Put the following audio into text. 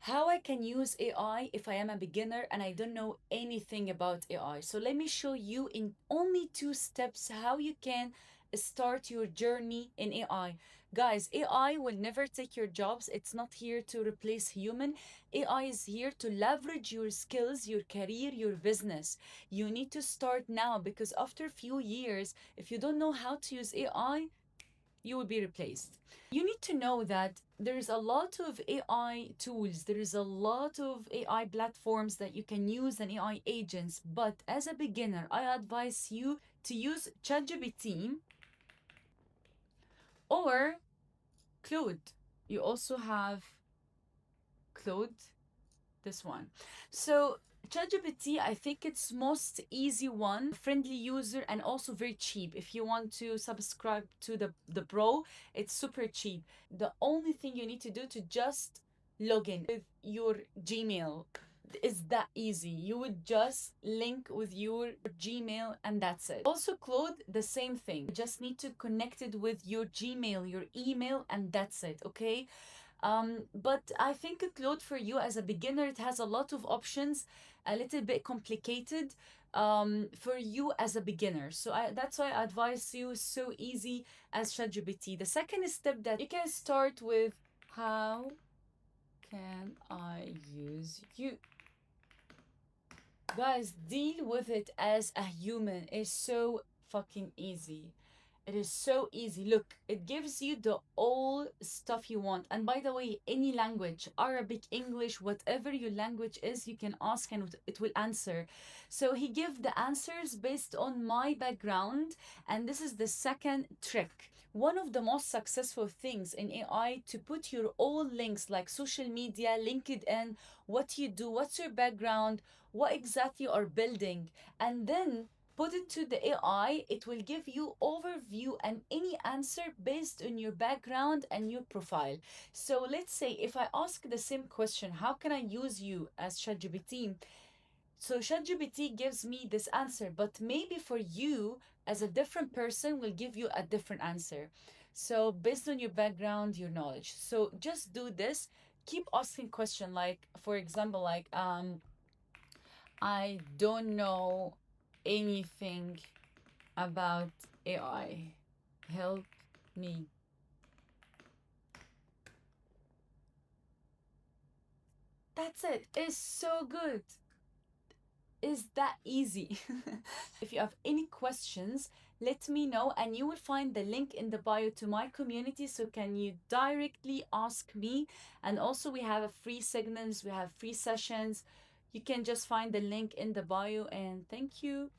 how I can use AI if I am a beginner and I don't know anything about AI. So let me show you in only 2 steps how you can start your journey in AI. Guys, AI will never take your jobs. It's not here to replace human. AI is here to leverage your skills, your career, your business. You need to start now because after a few years, if you don't know how to use AI, you will be replaced. You need to know that there's a lot of AI tools, there is a lot of AI platforms that you can use and AI agents, but as a beginner, I advise you to use ChatGPT or Claude. You also have Claude, this one. So ChatGPT, I think it's most easy one, friendly user, and also very cheap. If you want to subscribe to the Pro, it's super cheap. The only thing you need to do to just log in with your Gmail. Is that easy. You would just link with your Gmail and that's it. Also Claude, the same thing. You just need to connect it with your Gmail, your email, and that's it, okay? But I think Claude for you as a beginner, it has a lot of options, a little bit complicated for you as a beginner. So that's why I advise you so easy as ChatGPT. The second step that you can start with, how can I use you? Guys, deal with it as a human. It's so fucking easy. It is so easy. Look, it gives you the all stuff you want. And by the way, any language, Arabic, English, whatever your language is, you can ask and it will answer. So he give the answers based on my background. And this is the second trick. One of the most successful things in AI to put your all links like social media, LinkedIn, what you do, what's your background, what exactly you are building, and then put it to the AI. It will give you overview and any answer based on your background and your profile. So let's say if I ask the same question, how can I use you as ChatGPT? So ChatGPT gives me this answer, but maybe for you as a different person will give you a different answer. So based on your background, your knowledge. So just do this. Keep asking question like, for example, like I don't know anything about AI. Help me. That's it. It's so good. Is that easy? If you have any questions, let me know and you will find the link in the bio to my community. So can you directly ask me? And also we have a free signals, we have free sessions. You can just find the link in the bio and thank you.